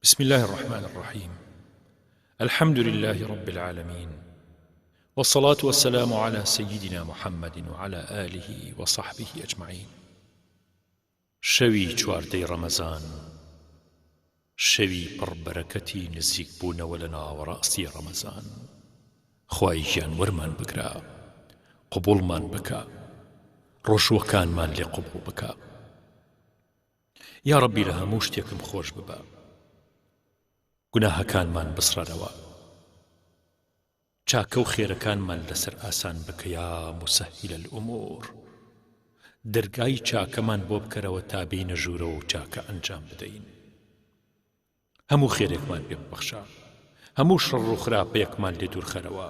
بسم الله الرحمن الرحيم. الحمد لله رب العالمين، والصلاة والسلام على سيدنا محمد وعلى آله وصحبه أجمعين. شوي چواردەی ڕەمەزان، شوي پڕبەرەکەتی نزیک بوونەوە لە ناوەڕاستی ڕەمەزان. خوای گیان وەرمان بگرە، قبوڵمان بکە، ڕۆژوەکانمان لێ قبوڵ بکە. یا ربی لە هەموو شتێکم خۆش ببە، گوناهەکانمان بسڕەرەوە، چاکە و خێرەکانمان لەسەر ئاسان بکە یا مسهل الأمور. دەرگای چاکەمان بۆ بکەرەوە تا بینە ژوورە و چاکە ئەنجام بدەین. هەموو خێرێکمان پێ ببەخشە، هەموو شەڕ و خراپەیەکمان لێ دوورخەرەوە.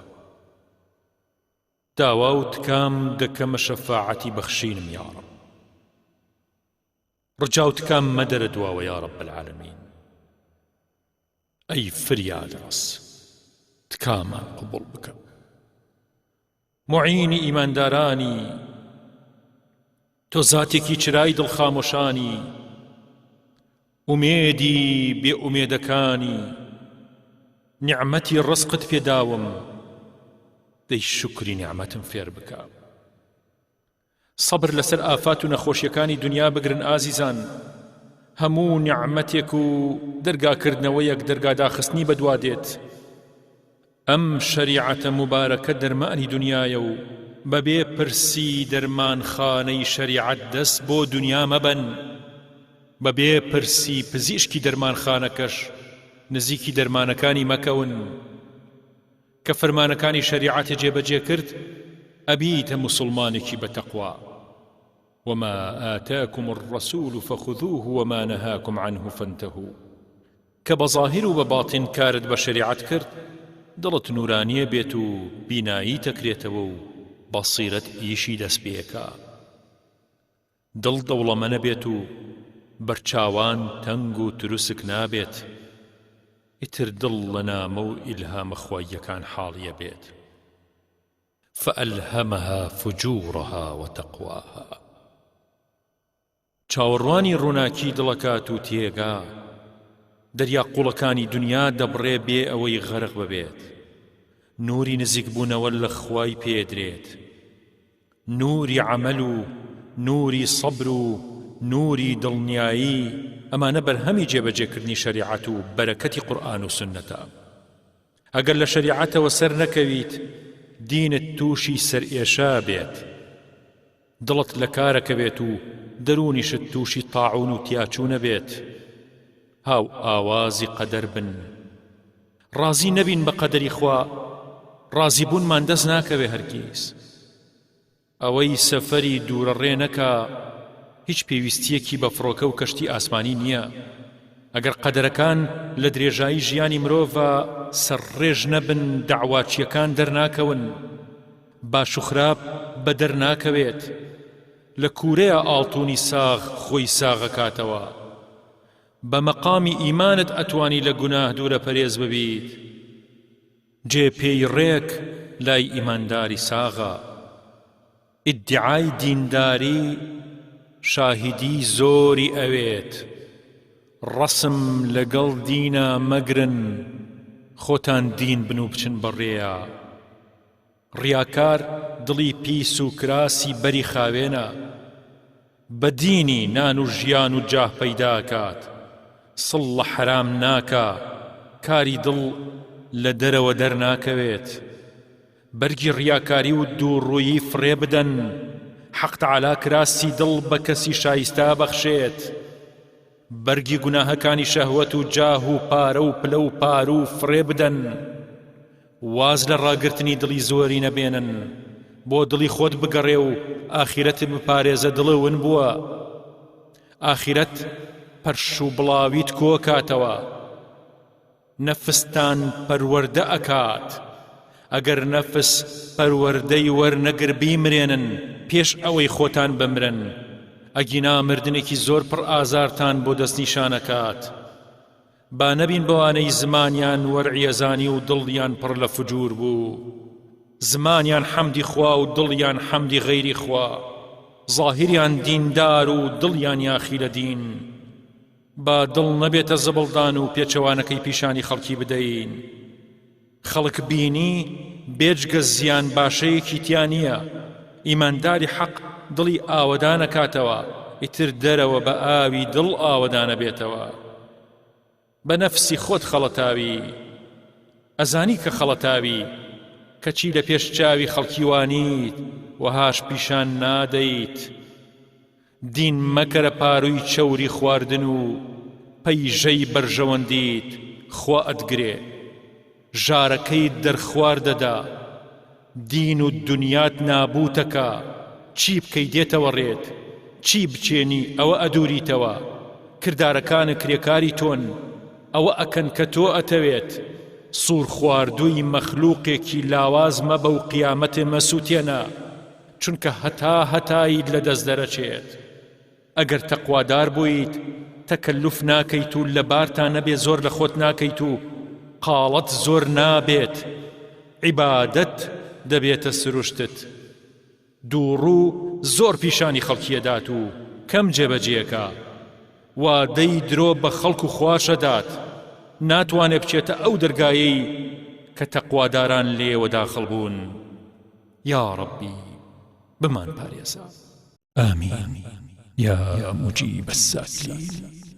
داوا و تکام دەکەمە شەفاعەتی بەخشینم یا رب. ڕجا و تکام مەدەرە دواوە یا رب العالمین. ئەی فریاد ڕەس، تکامان قبوڵ بکە. معینی ئیماندارانی، تۆ زاتێکی چرای دڵخامۆشانی، ئومێدی بێ ئومێدەکانی، نیعمەتی ڕزقت پێداوم، دەی شکری نیعمەتم فێر بکە. سەبر لەسەر ئافات و نەخۆشیەکانی دنیا بگرن ئازیزان. هەموو نیعمەتێک و دەرگاکردنەوەیەک دەرگاداخستنی بەدوا دێت. ئەم شەریعەتە مبارەکە دەرمانی دنیایە و بەبێ پرسی دەرمانخانەی شەریعەت دەست بۆ دنیا مەبەن. بەبێ پرسی پزیشکی دەرمانخانەکەش نزیکی دەرمانەکانی مەکەون. کە فەرمانەکانی شەریعەتە جێبەجێ کرد، ئەبیتە موسڵمانێکی بەتەقوا. وما آتاكم الرسول فخذوه وما نهاكم عنه فانتهوا. كبظاهر وباطن كارد بشريعت كرد، دڵت نورانیە بێت و بینایی تەکرێتەوە و بەصیرەت ئیشی دەست پێکا. دڵ دەوڵەمەنە بێت و بەرچاوان تەنگ و تروسک نابێت. ئیتر دڵ لە نامە و ئیلهامە خواییەکان حاڵیە بێت. فألهمها فجورها وتقواها. چاوەڕوانی ڕووناکی دڵەکات و تێگا، دەریا قوڵەکانی دنیا دەبڕێ بێ ئەوەی غەرق ببێت. نوری نزیک بوونەوە لە خوای پێدرێت. نوری عەمەل و نوری سەبر و نوری دڵنیایی، ئەمانە بەرهەمی جێبەجێکردنی شەریعەت و بەرەکەتی قورئان و سنەتە. ئەگەر لە شەریعەتەوە سەر نەکەویت، دینت تووشی سەرئێشا بێت. دڵت لە کارەکە بێت و دەرونیشت تووشی تاعون و تیاچوونە بێت. هاو ئاوازی قەدەر بن، ڕازی نەبین بە قەدەری خوا. ڕازی بوونمان دەست ناکەوێ هەرگیز. ئەوەی سەفەری دوورە ڕێ نەکا، هیچ پێویستیەکی بە فڕۆکە و کەشتی ئاسمانی نییە. ئەگەر قەدەرەکان لە درێژایی ژیانی مرۆڤە سەرڕێژ نەبن، دەعواچیەکان دەرناکەون، باش و خراپ بە دەرناکەوێت. لە کوورەیە ئاڵتوونی ساغ خۆی ساغەکاتەوە. بە مەقامی ئیمانت ئەتوانی لە گوناه دوورە پەرێز ببیت. جێپێی ڕێک لای ئیمانداری ساغە. ئیدعای دینداری شاهیدی زۆری ئەوێت. ڕەسم لەگەڵ دینە مەگرن، خۆتان دین بن و بچن بەڕێیە. ڕیاکار دڵی پیس و کراسی بەری خاوێنە. بە دینی نان و ژیان و جاه پەیداکات. سڵ لە حەرام ناکا، کاری دڵ لە دەرەوە دەرناکەوێت. بەرگی ڕیاکاری و دووڕوویی فڕێ بدەن. حەق تەعالا کراسی دڵ بە کەسی شایستا بەخشێت. بەرگی گوناهەکانی شەهوەت و جاه و پارە و پلە و پار و فڕێ بدەن. واز لە ڕاگرتنی دڵی زۆری نەبێنن، بۆ دڵی خۆت بگەڕێ و ئاخیرەت بپارێزە. دڵە ون بووە، ئاخیرەت پەرش و بڵاویت کۆ کاتەوە. نەفستان پەروەردە ئەکات. ئەگەر نەفس پەروەردەی وەرنەگر بیمرێنن پێش ئەوەی خۆتان بمرن، ئەگینا مردنێکی زۆر پڕ ئازارتان بۆ دەستنیشانەکات. با نەبین بەوانەی زمانیان وەرعیەزانی و دڵیان پڕ لە فجوور بوو. زمانیان حەمدی خوا و دڵیان حەمدی غەیری خوا. ظاهریان دیندار و دڵیان یاخی لە دین. با دڵ نەبێتە زەبڵدان و پێچەوانەکەی پیشانی خەڵکی بدەین خەڵک بینی بێجگە زیان باشەیەکی تیان نییە ئیمانداری حەق دڵی ئاوەدانە کاتەوە ئیتر دەرەوە بە ئاوی دڵ ئاوەدانە بێتەوە بە نەفسی خۆت خەڵەتاوی ئەزانی کە خەڵەتاوی کەچی لە پێش چاوی خەڵکیوانیت وەهاش پیشان نادەیت دین مەکەرە پاروی چەوری خواردن و پەیژەی بەرژەوەندیت خوا ئەدگرێ ژارەکەی دەرخوار دەدا دین و دنیات نابوتەکە چی بکەی دێتەوە ڕێت چی بچێنی ئەوە ئەدووریتەوە کردارەکانە کرێکاری تۆن ئەوە ئەکەن کە تۆ ئەتەوێت سوور خواردووی مەخلووقێکی لاواز مەبە و قیامەتێ مەسووتێنە چونکە هەتایید لە دەست دەرەچێت ئەگەر تەقوادار بوویت تەکەلوف ناکەیت و لە بارتان نەبێ زۆر لە خۆت ناکەیت و قاڵەت زۆر نابێت عیبادەت دەبێتە سروشتت دووڕوو زۆر پیشانی خەڵکیەدات و کەم جێبەجێەکە وادەی درۆ بە خەڵک و خواشەدات ناتوانێ بچێتە ئەو دەرگایەی کە تەقواداران لێوە داخڵ بوون یا ڕەبی بمان پارێزە آمین يا مجيب السائلين